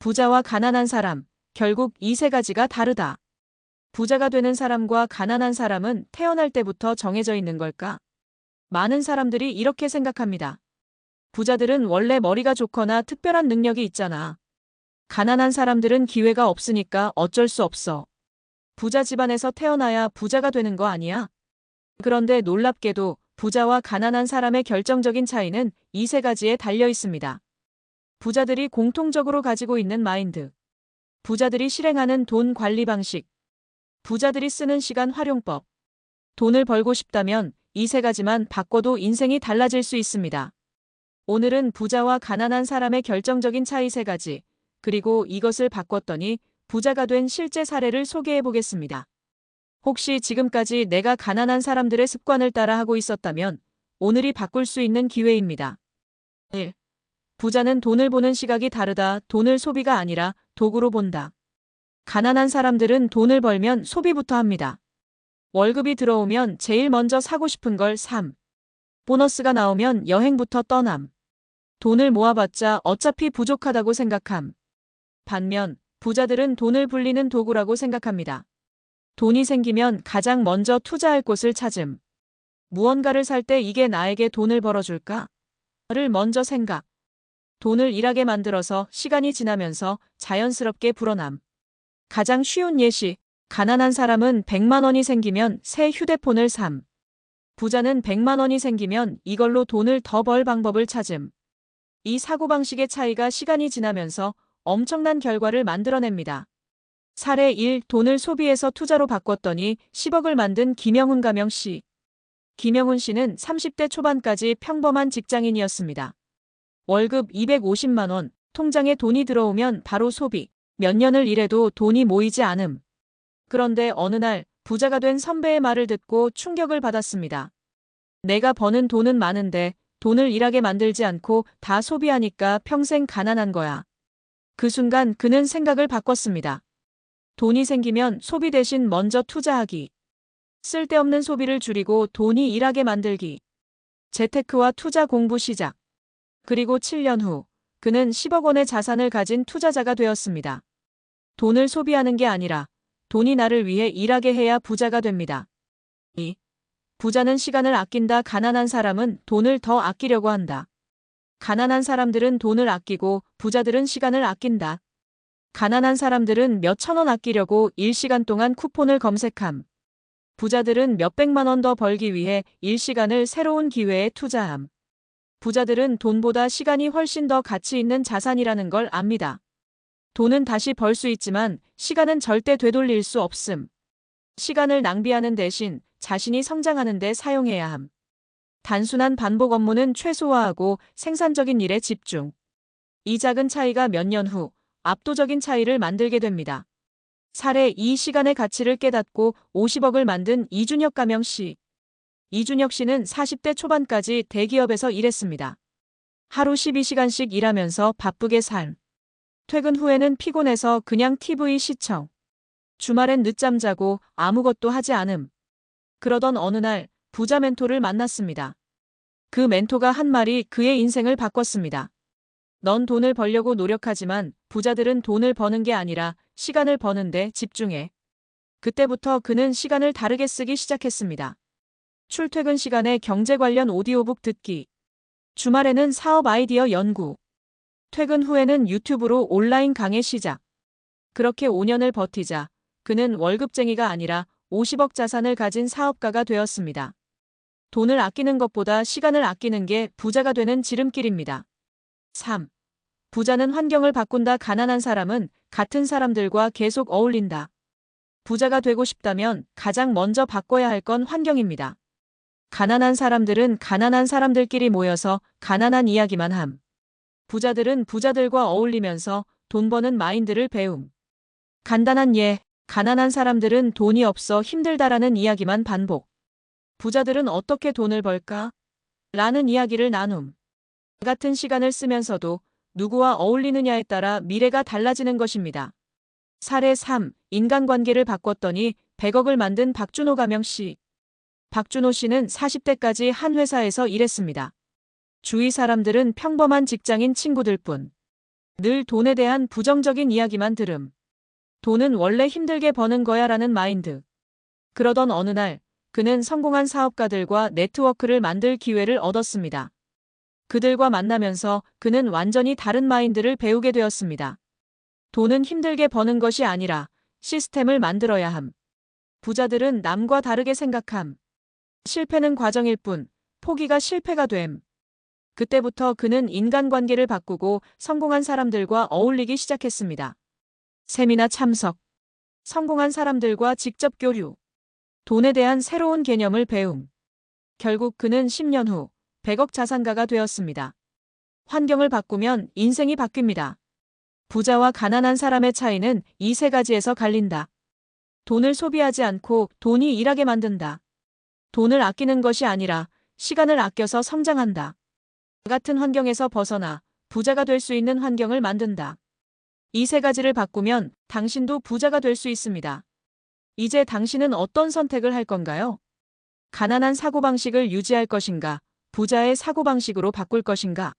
부자와 가난한 사람, 결국 이 세 가지가 다르다. 부자가 되는 사람과 가난한 사람은 태어날 때부터 정해져 있는 걸까? 많은 사람들이 이렇게 생각합니다. 부자들은 원래 머리가 좋거나 특별한 능력이 있잖아. 가난한 사람들은 기회가 없으니까 어쩔 수 없어. 부자 집안에서 태어나야 부자가 되는 거 아니야? 그런데 놀랍게도 부자와 가난한 사람의 결정적인 차이는 이 세 가지에 달려 있습니다. 부자들이 공통적으로 가지고 있는 마인드. 부자들이 실행하는 돈 관리 방식. 부자들이 쓰는 시간 활용법. 돈을 벌고 싶다면 이 세 가지만 바꿔도 인생이 달라질 수 있습니다. 오늘은 부자와 가난한 사람의 결정적인 차이 세 가지, 그리고 이것을 바꿨더니 부자가 된 실제 사례를 소개해 보겠습니다. 혹시 지금까지 내가 가난한 사람들의 습관을 따라 하고 있었다면 오늘이 바꿀 수 있는 기회입니다. 1. 부자는 돈을 보는 시각이 다르다. 돈을 소비가 아니라 도구로 본다. 가난한 사람들은 돈을 벌면 소비부터 합니다. 월급이 들어오면 제일 먼저 사고 싶은 걸 삼. 보너스가 나오면 여행부터 떠남. 돈을 모아봤자 어차피 부족하다고 생각함. 반면 부자들은 돈을 불리는 도구라고 생각합니다. 돈이 생기면 가장 먼저 투자할 곳을 찾음. 무언가를 살 때 이게 나에게 돈을 벌어줄까? 를 먼저 생각. 돈을 일하게 만들어서 시간이 지나면서 자연스럽게 불어남. 가장 쉬운 예시, 가난한 사람은 100만 원이 생기면 새 휴대폰을 삼. 부자는 100만 원이 생기면 이걸로 돈을 더 벌 방법을 찾음. 이 사고방식의 차이가 시간이 지나면서 엄청난 결과를 만들어냅니다. 사례 1. 돈을 소비해서 투자로 바꿨더니 10억을 만든 김영훈 가명 씨. 김영훈 씨는 30대 초반까지 평범한 직장인이었습니다. 월급 250만 원, 통장에 돈이 들어오면 바로 소비. 몇 년을 일해도 돈이 모이지 않음. 그런데 어느 날 부자가 된 선배의 말을 듣고 충격을 받았습니다. 내가 버는 돈은 많은데 돈을 일하게 만들지 않고 다 소비하니까 평생 가난한 거야. 그 순간 그는 생각을 바꿨습니다. 돈이 생기면 소비 대신 먼저 투자하기. 쓸데없는 소비를 줄이고 돈이 일하게 만들기. 재테크와 투자 공부 시작. 그리고 7년 후 그는 10억 원의 자산을 가진 투자자가 되었습니다. 돈을 소비하는 게 아니라 돈이 나를 위해 일하게 해야 부자가 됩니다. 2. 부자는 시간을 아낀다. 가난한 사람은 돈을 더 아끼려고 한다. 가난한 사람들은 돈을 아끼고 부자들은 시간을 아낀다. 가난한 사람들은 몇천 원 아끼려고 1시간 동안 쿠폰을 검색함. 부자들은 몇백만 원 더 벌기 위해 1시간을 새로운 기회에 투자함. 부자들은 돈보다 시간이 훨씬 더 가치 있는 자산이라는 걸 압니다. 돈은 다시 벌 수 있지만 시간은 절대 되돌릴 수 없음. 시간을 낭비하는 대신 자신이 성장하는 데 사용해야 함. 단순한 반복 업무는 최소화하고 생산적인 일에 집중. 이 작은 차이가 몇 년 후 압도적인 차이를 만들게 됩니다. 사례 2. 시간의 가치를 깨닫고 50억을 만든 이준혁 가명 씨. 이준혁 씨는 40대 초반까지 대기업에서 일했습니다. 하루 12시간씩 일하면서 바쁘게 삶. 퇴근 후에는 피곤해서 그냥 TV 시청. 주말엔 늦잠 자고 아무것도 하지 않음. 그러던 어느 날 부자 멘토를 만났습니다. 그 멘토가 한 말이 그의 인생을 바꿨습니다. 넌 돈을 벌려고 노력하지만 부자들은 돈을 버는 게 아니라 시간을 버는데 집중해. 그때부터 그는 시간을 다르게 쓰기 시작했습니다. 출퇴근 시간에 경제 관련 오디오북 듣기. 주말에는 사업 아이디어 연구. 퇴근 후에는 유튜브로 온라인 강의 시작. 그렇게 5년을 버티자 그는 월급쟁이가 아니라 50억 자산을 가진 사업가가 되었습니다. 돈을 아끼는 것보다 시간을 아끼는 게 부자가 되는 지름길입니다. 3. 부자는 환경을 바꾼다. 가난한 사람은 같은 사람들과 계속 어울린다. 부자가 되고 싶다면 가장 먼저 바꿔야 할 건 환경입니다. 가난한 사람들은 가난한 사람들끼리 모여서 가난한 이야기만 함. 부자들은 부자들과 어울리면서 돈 버는 마인드를 배움. 간단한 예, 가난한 사람들은 돈이 없어 힘들다라는 이야기만 반복. 부자들은 어떻게 돈을 벌까? 라는 이야기를 나눔. 같은 시간을 쓰면서도 누구와 어울리느냐에 따라 미래가 달라지는 것입니다. 사례 3. 인간관계를 바꿨더니 100억을 만든 박준호 가명 씨. 박준호 씨는 40대까지 한 회사에서 일했습니다. 주위 사람들은 평범한 직장인 친구들 뿐. 늘 돈에 대한 부정적인 이야기만 들음. 돈은 원래 힘들게 버는 거야 라는 마인드. 그러던 어느 날, 그는 성공한 사업가들과 네트워크를 만들 기회를 얻었습니다. 그들과 만나면서 그는 완전히 다른 마인드를 배우게 되었습니다. 돈은 힘들게 버는 것이 아니라 시스템을 만들어야 함. 부자들은 남과 다르게 생각함. 실패는 과정일 뿐, 포기가 실패가 됨. 그때부터 그는 인간관계를 바꾸고 성공한 사람들과 어울리기 시작했습니다. 세미나 참석, 성공한 사람들과 직접 교류, 돈에 대한 새로운 개념을 배움. 결국 그는 10년 후 100억 자산가가 되었습니다. 환경을 바꾸면 인생이 바뀝니다. 부자와 가난한 사람의 차이는 이 세 가지에서 갈린다. 돈을 소비하지 않고 돈이 일하게 만든다. 돈을 아끼는 것이 아니라 시간을 아껴서 성장한다. 같은 환경에서 벗어나 부자가 될 수 있는 환경을 만든다. 이 세 가지를 바꾸면 당신도 부자가 될 수 있습니다. 이제 당신은 어떤 선택을 할 건가요? 가난한 사고방식을 유지할 것인가? 부자의 사고방식으로 바꿀 것인가?